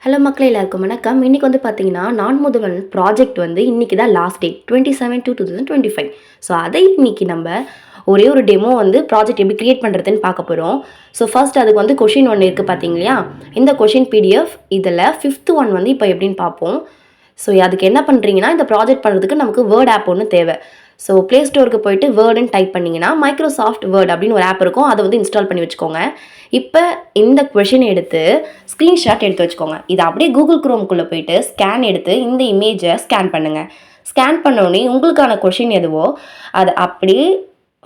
Hello மக்களே, எல்லாருக்கும் வணக்கம். இன்றைக்கி வந்து பார்த்தீங்கன்னா, நான் முதல்வன் ப்ராஜெக்ட் வந்து இன்றைக்கி தான் லாஸ்ட் டேட் 27/2/2025. ஸோ அதை இன்றைக்கி நம்ம ஒரே ஒரு டெமோ வந்து ப்ராஜெக்ட் எப்படி க்ரியேட் பண்ணுறதுன்னு பார்க்க போகிறோம். ஸோ ஃபர்ஸ்ட் அதுக்கு வந்து கொஷின் ஒன்று இருக்குது பார்த்தீங்க இல்லையா? இந்த கொஷின் பிடிஎஃப் இதில் 5th ஒன் வந்து இப்போ எப்படின்னு பார்ப்போம். ஸோ அதுக்கு என்ன பண்ணுறீங்கன்னா, இந்த ப்ராஜெக்ட் பண்ணுறதுக்கு நமக்கு வேர்ட் ஆப் ஒன்று தேவை. ஸோ ப்ளே ஸ்டோருக்கு போயிட்டு வேர்டுன்னு டைப் பண்ணிங்கன்னா மைக்ரோசாஃப்ட் வேர்ட் அப்படின்னு ஒரு ஆப் இருக்கும். அதை வந்து இன்ஸ்டால் பண்ணி வச்சுக்கோங்க. இப்போ இந்த கொஷின் எடுத்து ஸ்க்ரீன்ஷாட் எடுத்து வச்சுக்கோங்க. இதை அப்படியே கூகுள் குரோம்குள்ளே போயிட்டு ஸ்கேன் எடுத்து இந்த இமேஜை ஸ்கேன் பண்ணுங்கள். ஸ்கேன் பண்ணோடனே உங்களுக்கான கொஷின் எதுவோ அதை அப்படியே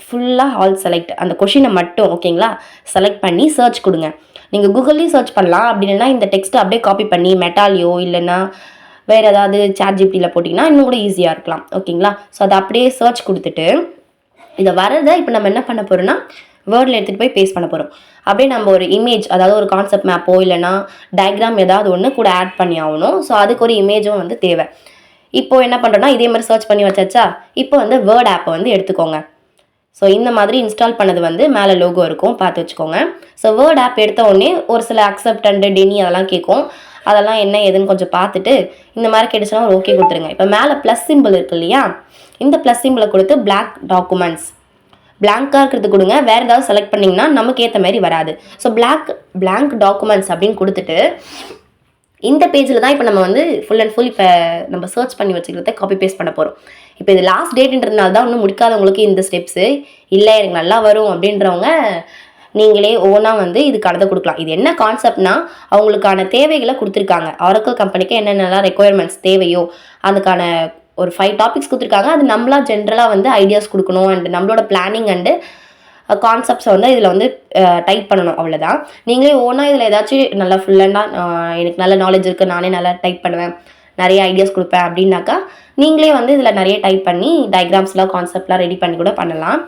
ஃபுல்லாக ஆல் செலக்ட் அந்த கொஷினை மட்டும் ஓகேங்களா செலக்ட் பண்ணி சர்ச் கொடுங்க. நீங்கள் கூகுள்லேயும் சர்ச் பண்ணலாம். அப்படி இல்லைன்னா இந்த டெக்ஸ்ட்டை அப்படியே காப்பி பண்ணி மெட்டாலியோ இல்லைன்னா வேறு ஏதாவது சாட் ஜிபிடியில் போட்டிங்கன்னா இன்னும் கூட ஈஸியாக இருக்கலாம். ஓகேங்களா? ஸோ அதை அப்படியே சர்ச் கொடுத்துட்டு இதை வரதை இப்போ நம்ம என்ன பண்ண போகிறோம்னா வேர்டில் எடுத்துகிட்டு போய் பேஸ்ட் பண்ண போகிறோம். அப்படியே நம்ம ஒரு இமேஜ், அதாவது ஒரு கான்செப்ட் மேப்போ இல்லைனா டயக்ராம் ஏதாவது ஒன்று கூட ஆட் பண்ணி ஆகணும். ஸோ அதுக்கு ஒரு இமேஜும் வந்து தேவை. இப்போது என்ன பண்ணுறோன்னா இதே மாதிரி சர்ச் பண்ணி வச்சாச்சா, இப்போ வந்து வேர்ட் ஆப்பை வந்து எடுத்துக்கோங்க. ஸோ இந்த மாதிரி இன்ஸ்டால் பண்ணது வந்து மேலே லோகோ இருக்கும், பார்த்து வச்சுக்கோங்க. ஸோ வேர்ட் ஆப் எடுத்த உடனே ஒரு சில அக்செப்ட் அண்டு டெனி அதெல்லாம் கேட்கும். அதெல்லாம் என்ன ஏதுன்னு கொஞ்சம் பார்த்துட்டு இந்த மாதிரி கேட்டுச்சுன்னா ஒரு ஓகே கொடுத்துருங்க. இப்போ மேலே ப்ளஸ் சிம்பிள் இருக்கு இல்லையா, இந்த ப்ளஸ் சிம்பிளை கொடுத்து பிளாக் டாக்குமெண்ட்ஸ் பிளாங்காக இருக்கிறது கொடுங்க. வேறு ஏதாவது செலக்ட் பண்ணிங்கன்னா நமக்கு ஏற்ற மாதிரி வராது. ஸோ பிளாங்க் டாக்குமெண்ட்ஸ் அப்படின்னு கொடுத்துட்டு இந்த பேஜில் தான் இப்போ நம்ம வந்து ஃபுல் அண்ட் ஃபுல் இப்போ நம்ம சர்ச் பண்ணி வச்சுக்கிறத காப்பி பேஸ்ட் பண்ண போகிறோம். இப்போ இது லாஸ்ட் டேட்ன்றதுனால தான் இன்னும் முடிக்காதவங்களுக்கு இந்த ஸ்டெப்ஸு. இல்லை எனக்கு நல்லா வரும் அப்படின்றவங்க நீங்களே ஓனாக வந்து இதுக்கானதை கொடுக்கலாம். இது என்ன கான்செப்ட்னா அவங்களுக்கான தேவைகளை கொடுத்துருக்காங்க. ஆரக்கிள் கம்பெனிக்கு என்னென்னலாம் ரெக்குயர்மெண்ட்ஸ் தேவையோ அதுக்கான ஒரு 5 டாபிக்ஸ் கொடுத்துருக்காங்க. அது நம்மளா ஜென்ரலாக வந்து ஐடியாஸ் கொடுக்கணும் அண்ட் நம்மளோட பிளானிங் அண்டு கான்செப்ட்ஸை வந்து இதில் வந்து டைப் பண்ணணும். அவ்வளோதான். நீங்களே ஓனாக இதில் ஏதாச்சும் நல்லா ஃபுல்லாக எனக்கு நல்ல நாலேஜ் இருக்குது, நானே நல்லா டைப் பண்ணுவேன், நிறைய ஐடியாஸ் கொடுப்பேன் அப்படின்னாக்கா நீங்களே வந்து இதில் நிறைய டைப் பண்ணி டயக்ராம்ஸ்லாம் கான்செப்ட்லாம் ரெடி பண்ணி கூட பண்ணலாம்.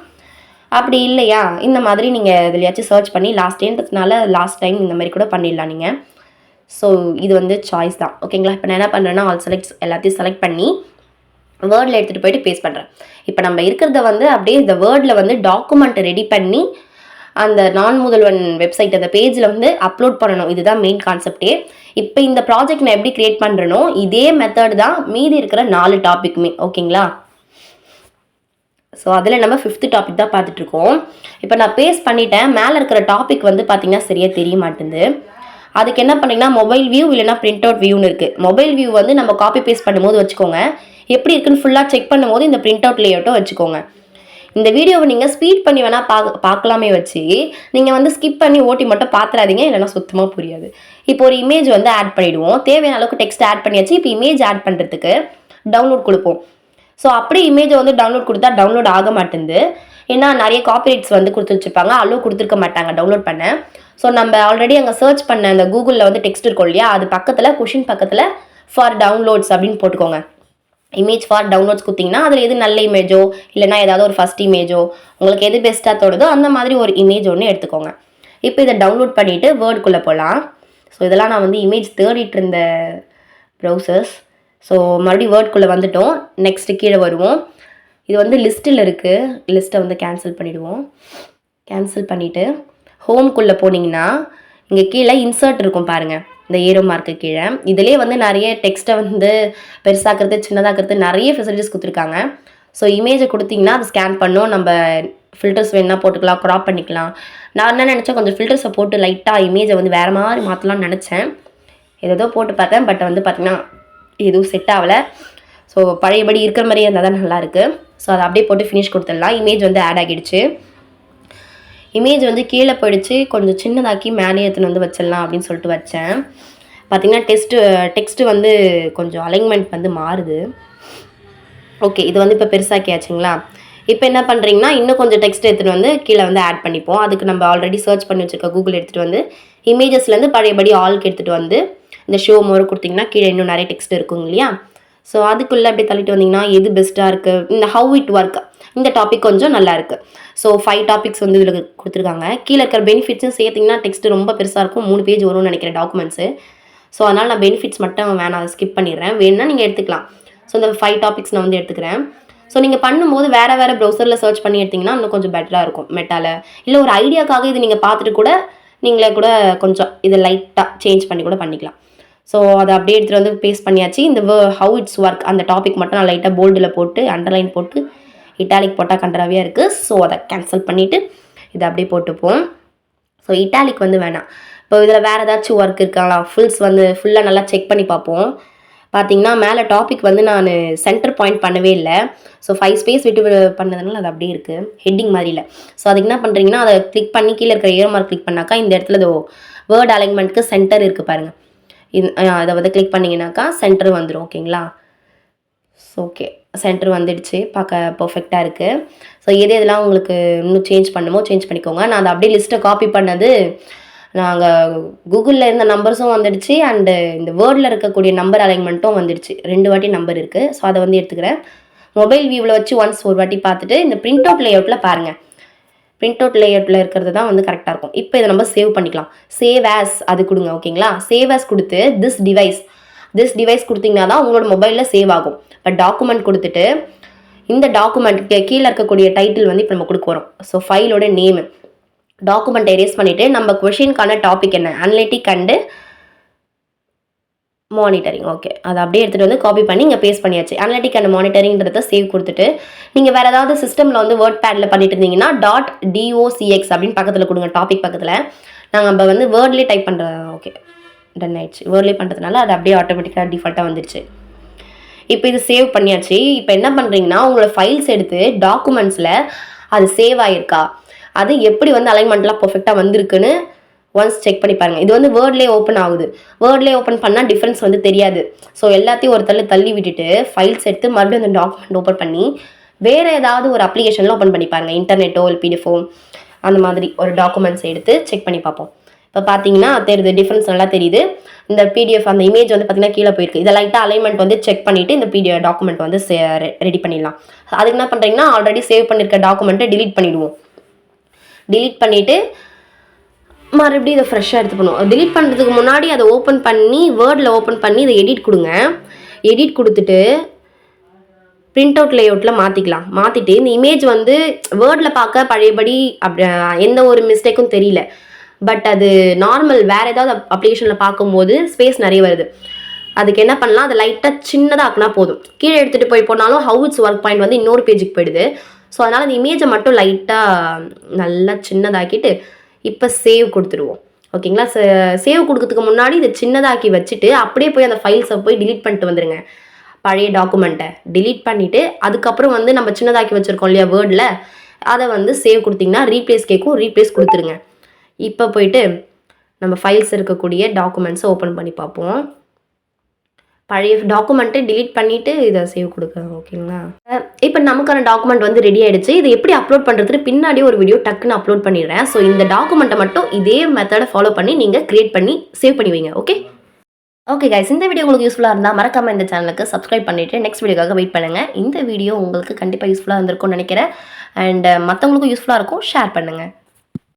அப்படி இல்லையா இந்த மாதிரி நீங்கள் எதுலையாச்சும் சர்ச் பண்ணி லாஸ்ட் டேன்றதுனால லாஸ்ட் டைம் இந்த மாதிரி கூட பண்ணிடலாம் நீங்கள். ஸோ இது வந்து சாய்ஸ் தான். ஓகேங்களா? இப்போ நான் என்ன பண்ணுறேன்னா ஆல் செலக்ட்ஸ் எல்லாத்தையும் செலக்ட் பண்ணி வேர்டில் எடுத்துகிட்டு போயிட்டு பேஸ்ட் பண்ணுறேன். இப்போ நம்ம இருக்கிறத வந்து அப்படியே இந்த வேர்டில் வந்து டாக்குமெண்ட்டை ரெடி பண்ணி அந்த நான் முதல்வன் வெப்சைட் அந்த பேஜில் வந்து அப்லோட் பண்ணணும். இதுதான் மெயின் கான்செப்டே. இப்போ இந்த ப்ராஜெக்ட் நான் எப்படி க்ரியேட் பண்ணுறனோ இதே மெத்தட் தான் மீதி இருக்கிற 4 டாப்பிக்குமே. ஓகேங்களா? ஸோ அதில் நம்ம 5th டாபிக் தான் பார்த்துட்ருக்கோம். இப்போ நான் பேஸ்ட் பண்ணிட்டேன். மேலே இருக்கிற டாபிக் வந்து பார்த்திங்கன்னா சரியாக தெரிய மாட்டேங்குது. அதுக்கு என்ன பண்ணிங்கன்னா மொபைல் வியூ இல்லைனா பிரிண்ட் அவுட் வியூன்னு இருக்குது. மொபைல் வியூ வந்து நம்ம காப்பி பேஸ்ட் பண்ணும்போது வச்சுக்கோங்க. எப்படி இருக்குன்னு ஃபுல்லாக செக் பண்ணும்போது இந்த பிரிண்ட் அவுட் லேஅவுட்டும் வச்சுக்கோங்க. இந்த வீடியோவை நீங்கள் ஸ்பீட் பண்ணி வேணால் பார்க்கலாமே வச்சு நீங்கள் வந்து ஸ்கிப் பண்ணி ஓட்டி மட்டும் பார்த்துறாதீங்க, இல்லைனா சுத்தமாக புரியாது. இப்போ ஒரு இமேஜ் வந்து ஆட் பண்ணிவிடுவோம். தேவையான அளவுக்கு டெக்ஸ்ட் ஆட் பண்ணியாச்சு. இப்போ இமேஜ் ஆட் பண்ணுறதுக்கு டவுன்லோட் கொடுப்போம். ஸோ அப்படியே இமேஜை வந்து டவுன்லோட் கொடுத்தா டவுன்லோட் ஆக மாட்டேங்குது. ஏன்னா நிறைய காப்பிரைட்ஸ் வந்து கொடுத்து வச்சுருப்பாங்க, அலோவ் கொடுத்துருக்க மாட்டாங்க டவுன்லோட் பண்ண. ஸோ நம்ம ஆல்ரெடி அங்கே சர்ச் பண்ண அந்த கூகுளில் வந்து டெக்ஸ்ட் இருக்கும் இல்லையா, அது பக்கத்தில் கொஷின் பக்கத்தில் ஃபார் டவுன்லோட்ஸ் அப்படின்னு போட்டுக்கோங்க. இமேஜ் ஃபார் டவுன்லோட்ஸ் கொடுத்தீங்கன்னா அதில் எது நல்ல இமேஜோ இல்லைனா ஏதாவது ஒரு ஃபஸ்ட் இமேஜோ உங்களுக்கு எது பெஸ்ட்டாக தோணுதோ அந்த மாதிரி ஒரு இமேஜ் ஒன்று எடுத்துக்கோங்க. இப்போ இதை டவுன்லோட் பண்ணிவிட்டு வேர்டுக்குள்ளே போகலாம். ஸோ இதெல்லாம் நான் வந்து இமேஜ் தேடிட்டு இருந்த ப்ரௌசர்ஸ். ஸோ மறுபடியும் வேர்டுக்குள்ளே வந்துட்டோம். நெக்ஸ்ட்டு கீழே வருவோம். இது வந்து லிஸ்ட்டில் இருக்குது. லிஸ்ட்டை வந்து கேன்சல் பண்ணிவிடுவோம். கேன்சல் பண்ணிவிட்டு ஹோம்குள்ளே போனீங்கன்னா இங்கே கீழே இன்சர்ட் இருக்கும் பாருங்கள், இந்த ஏரோ மார்க்கு கீழே. இதிலே வந்து நிறைய டெக்ஸ்ட்டை வந்து பெருசாக்குறது சின்னதாக்குறது நிறைய ஃபெசிலிட்டிஸ் கொடுத்துருக்காங்க. ஸோ இமேஜை கொடுத்தீங்கன்னா அது ஸ்கேன் பண்ணோம். நம்ம ஃபில்டர்ஸ் வேணுன்னா போட்டுக்கலாம், க்ராப் பண்ணிக்கலாம். நான் என்ன நினச்சேன், கொஞ்சம் ஃபில்டர்ஸை போட்டு லைட்டாக இமேஜை வந்து வேறு மாதிரி மாற்றலாம்னு நினச்சேன். ஏதோ போட்டு பார்த்தேன். பட் வந்து பார்த்திங்கன்னா எதுவும் செட் ஆகலை. ஸோ பழையபடி இருக்கிற மாதிரியே இருந்தால் தான் நல்லாயிருக்கு. ஸோ அதை அப்படியே போட்டு ஃபினிஷ் கொடுத்துடலாம். இமேஜ் வந்து ஆட் ஆகிடுச்சு. இமேஜ் வந்து கீழே போயிடுச்சு. கொஞ்சம் சின்னதாக்கி மேலே எடுத்துன்னு வந்து வச்சிடலாம் அப்படின்னு சொல்லிட்டு வச்சேன். பார்த்திங்கன்னா டெக்ஸ்ட்டு வந்து கொஞ்சம் அலைன்மெண்ட் வந்து மாறுது. ஓகே, இது வந்து இப்போ பெருசாக்கியாச்சுங்களா. இப்போ என்ன பண்ணுறீங்கன்னா இன்னும் கொஞ்சம் டெக்ஸ்ட் எடுத்துகிட்டு வந்து கீழே வந்து ஆட் பண்ணிப்போம். அதுக்கு நம்ம ஆல்ரெடி சர்ச் பண்ணி வச்சுருக்க கூகுள் எடுத்துகிட்டு வந்து இமேஜஸ்லேருந்து பழையபடி ஆல்க்கு எடுத்துகிட்டு வந்து இந்த ஷோ மோர் கொடுத்திங்கன்னா கீழே இன்னும் நிறைய டெக்ஸ்ட் இருக்குங்க இல்லையா. ஸோ அதுக்குள்ளே அப்படியே தள்ளிட்டு வந்தீங்கன்னா எது பெஸ்ட்டாக இருக்குது, இந்த ஹவு இட் ஒர்க் இந்த டாபிக் கொஞ்சம் நல்லா இருக்குது. ஸோ 5 டாபிக்ஸ் வந்து இதில் கொடுத்துருக்காங்க. கீழே இருக்கிற பெனிஃபிட்ஸும் சேர்த்திங்கன்னா டெக்ஸ்ட்டு ரொம்ப பெருசாக இருக்கும். 3 பேஜ் வரும்னு நினைக்கிறேன் டாக்குமெண்ட்ஸு. ஸோ அதனால் நான் பெனிஃபிட்ஸ் மட்டும் வேணாம், அதை ஸ்கிப் பண்ணிடுறேன். வேணுன்னா நீங்கள் எடுத்துக்கலாம். ஸோ இந்த 5 டாபிக்ஸ் நான் வந்து எடுத்துக்கிறேன். ஸோ நீங்கள் பண்ணும்போது வேறு ப்ரௌசரில் சர்ச் பண்ணி எடுத்திங்கன்னா இன்னும் கொஞ்சம் பெட்டராக இருக்கும். மெட்டாவில் இல்லை ஒரு ஐடியாக்காக இது நீங்கள் பார்த்துட்டு கூட நீங்களே கூட கொஞ்சம் இதை லைட்டாக சேஞ்ச் பண்ணி கூட பண்ணிக்கலாம். ஸோ அதை அப்படியே எடுத்துகிட்டு வந்து பேஸ்ட் பண்ணியாச்சு. இந்த ஹவு இட்ஸ் ஒர்க் அந்த டாபிக் மட்டும் நான் லைட்டாக போல்டில் போட்டு அண்டர்லைன் போட்டு இட்டாலிக் போட்டால் கண்ட்ராவியாக இருக்குது. ஸோ அதை கேன்சல் பண்ணிவிட்டு இதை அப்படியே போட்டுப்போம். ஸோ இட்டாலிக் வந்து வேணாம். இப்போ இதில் வேறு ஏதாச்சும் ஒர்க் இருக்காங்களா, ஃபுல்லாக நல்லா செக் பண்ணி பார்ப்போம். பார்த்தீங்கன்னா மேலே டாபிக் வந்து நான் சென்டர் பாயிண்ட் பண்ணவே இல்லை. ஸோ 5 ஸ்பேஸ் விட்டு பண்ணதுனால அது அப்படியே இருக்குது, ஹெட்டிங் மாதிரி இல்லை. ஸோ அதுக்கு என்ன பண்ணுறீங்கன்னா, அதை கிளிக் பண்ணி கீழே இருக்கிற ஏரோ மார்க் கிளிக் பண்ணாக்கா இந்த இடத்துல வேர்ட் அலைன்மெண்ட்க்கு சென்டர் இருக்குது பாருங்கள். அதை வந்து கிளிக் பண்ணிங்கனாக்கா சென்டர் வந்துடும். ஓகேங்களா? ஓகே, சென்டர் வந்துடுச்சு, பார்க்க பர்ஃபெக்டாக இருக்குது. ஸோ எதெல்லாம் உங்களுக்கு இன்னும் சேஞ்ச் சேஞ்ச் பண்ணிக்கோங்க. நான் அதை அப்படியே லிஸ்ட்டை காப்பி பண்ணது நாங்கள் கூகுளில் இருந்த நம்பர்ஸும் வந்துடுச்சு அண்டு இந்த வேர்டில் இருக்கக்கூடிய நம்பர் அலைன்மெண்ட்டும் வந்துடுச்சு. 2 வாட்டி நம்பர் இருக்குது. ஸோ அதை வந்து எடுத்துக்கிறேன். மொபைல் வியூவில் வச்சு ஒரு வாட்டி பார்த்துட்டு இந்த பிரிண்ட் அவுட் லேஅவுட்டில் பாருங்கள். பிரிண்ட் அவுட் லேஅவுட்டில் இருக்கிறது தான் வந்து கரெக்டாக இருக்கும். இப்போ இதை நம்ம சேவ் பண்ணிக்கலாம். சேவ் ஆஸ் அது கொடுங்க. ஓகேங்களா? சேவ் ஆஸ் கொடுத்து திஸ் டிவைஸ் கொடுத்தீங்கன்னா தான் உங்களோட மொபைலில் சேவ் ஆகும். இப்போ டாக்குமெண்ட் கொடுத்துட்டு இந்த டாக்குமெண்ட்டுக்கு கீழே இருக்கக்கூடிய டைட்டில் வந்து இப்போ நம்ம கொடுக்க வரோம். ஸோ ஃபைலோட நேமு, டாக்குமெண்ட் எரேஸ் பண்ணிவிட்டு நம்ம கொஷினுக்கான டாபிக் என்ன, அனலிட்டிக் அண்டு மானிட்டரிங். ஓகே, அதை அப்படியே எடுத்துகிட்டு வந்து காப்பி பண்ணி இங்கே பேஸ்ட் பண்ணியாச்சு. அனலிட்டிக் அண்ட் மானிட்டரிங்கிறத சேவ் கொடுத்துட்டு நீங்கள் வேறு ஏதாவது சிஸ்டமில் வந்து வேர்ட் பேடில் பண்ணிட்டு இருந்தீங்கன்னா .docx அப்படின்னு பக்கத்தில் கொடுங்க. டாபிக் பக்கத்தில் நாங்கள் வந்து வேர்ட்லேயே டைப் பண்ணுறோம். ஓகே, டன் ஆயிடுச்சு. வேர்ட்லேயே பண்ணுறதுனால அது அப்படியே ஆட்டோமேட்டிக்காக டிஃபால்ட்டாக வந்துடுச்சு. இப்போ இது சேவ் பண்ணியாச்சு. இப்போ என்ன பண்ணுறீங்கன்னா, உங்களோட ஃபைல்ஸ் எடுத்து டாக்குமெண்ட்ஸில் அது சேவ் ஆகிருக்கா, அது எப்படி வந்து அலைன்மெண்ட்லாம் பர்ஃபெக்டாக வந்திருக்குன்னு ஒன்ஸ் செக் பண்ணி பாருங்கள். இது வந்து வேர்ட்லேயே ஓப்பன் ஆகுது. வேர்ட்லேயே ஓப்பன் பண்ணால் டிஃப்ரென்ஸ் வந்து தெரியாது. ஸோ எல்லாத்தையும் ஒரு தள்ளி விட்டுட்டு ஃபைல்ஸ் எடுத்து மறுபடியும் அந்த டாக்குமெண்ட் ஓப்பன் பண்ணி வேறு ஏதாவது ஒரு அப்ளிகேஷனில் ஓப்பன் பண்ணி பாருங்கள். இன்டர்நெட்டோ இல்லை பிடிஎஃபோ அந்த மாதிரி ஒரு டாக்குமெண்ட்ஸ் எடுத்து செக் பண்ணி பார்ப்போம். இப்போ பார்த்தீங்கன்னா தெரியுது, டிஃப்ரென்ஸ் நல்லா தெரியுது. இந்த பிடிஎஃப் அந்த இமேஜ் வந்து பார்த்தீங்கன்னா கீழே போயிருக்கு. இதை லைட்டாக அலைன்மெண்ட் வந்து செக் பண்ணிவிட்டு இந்த டாக்குமெண்ட் வந்து ரெடி பண்ணிடலாம். அதுக்கு என்ன பண்ணுறீங்கன்னா, ஆல்ரெடி சேவ் பண்ணியிருக்க டாக்குமெண்ட்டை டிலீட் பண்ணிவிடுவோம். டிலீட் பண்ணிவிட்டு மறுபடியும் இதை ஃப்ரெஷ்ஷாக எடுத்து பண்ணுவோம். டிலீட் பண்ணுறதுக்கு முன்னாடி அதை ஓப்பன் பண்ணி வேர்டில் ஓப்பன் பண்ணி இதை எடிட் கொடுங்க. எடிட் கொடுத்துட்டு பிரிண்ட் அவுட் லேஅவுட்டில் மாற்றிக்கலாம். மாற்றிட்டு இந்த இமேஜ் வந்து வேர்டில் பார்க்க பழையபடி எந்த ஒரு மிஸ்டேக்கும் தெரியல. பட் அது நார்மல் வேறு ஏதாவது அப்ளிகேஷனில் பார்க்கும்போது ஸ்பேஸ் நிறைய வருது. அதுக்கு என்ன பண்ணலாம், அதை லைட்டாக சின்னதாக ஆக்குனா போதும். கீழே எடுத்துகிட்டு போனாலும் ஹவு இட்ஸ் ஒர்க் பாயிண்ட் வந்து இன்னொரு பேஜுக்கு போயிடுது. ஸோ அதனால் அந்த இமேஜை மட்டும் லைட்டாக நல்லா சின்னதாக்கிட்டு இப்போ சேவ் கொடுத்துருவோம். ஓகேங்களா? சேவ் கொடுக்கறதுக்கு முன்னாடி இதை சின்னதாக்கி வச்சுட்டு அப்படியே போய் அந்த ஃபைல்ஸை போய் டிலீட் பண்ணிட்டு வந்துடுங்க. பழைய டாக்குமெண்ட்டை டிலீட் பண்ணிவிட்டு அதுக்கப்புறம் வந்து நம்ம சின்னதாக்கி வச்சுருக்கோம் இல்லையா வேர்டில், அதை வந்து சேவ் கொடுத்திங்கன்னா ரீப்ளேஸ் கேட்கும், ரீப்ளேஸ் கொடுத்துருங்க. இப்போ போயிட்டு நம்ம ஃபைல்ஸ் இருக்கக்கூடிய டாக்குமெண்ட்ஸை ஓப்பன் பண்ணி பார்ப்போம். பழைய டாக்குமெண்ட்டை டிலீட் பண்ணிவிட்டு இதை சேவ் கொடுக்குறோம். ஓகேங்களா? இப்போ நமக்கான டாக்குமெண்ட் வந்து ரெடி ஆகிடுச்சு. இதை எப்படி அப்லோட் பண்ணுறதுக்கு பின்னாடி ஒரு வீடியோ டக்குன்னு அப்லோட் பண்ணிடுறேன். ஸோ இந்த டாக்குமெண்ட்டை மட்டும் இதே மெத்தடை ஃபாலோ பண்ணி நீங்கள் க்ரியேட் பண்ணி சேவ் பண்ணி வைங்க. ஓகே கைஸ், இந்த வீடியோ உங்களுக்கு யூஸ்ஃபுல்லாக இருந்தால் மறக்காமல் இந்த சேனலுக்கு சப்ஸ்கிரைப் பண்ணிவிட்டு நெக்ஸ்ட் வீடியோக்காக வெயிட் பண்ணுங்கள். இந்த வீடியோ உங்களுக்கு கண்டிப்பாக யூஸ்ஃபுல்லாக இருந்திருக்கும்னு நினைக்கிறேன். அண்ட் மற்றவங்களுக்கும் யூஸ்ஃபுல்லாக இருக்கும். ஷேர் பண்ணுங்கள்.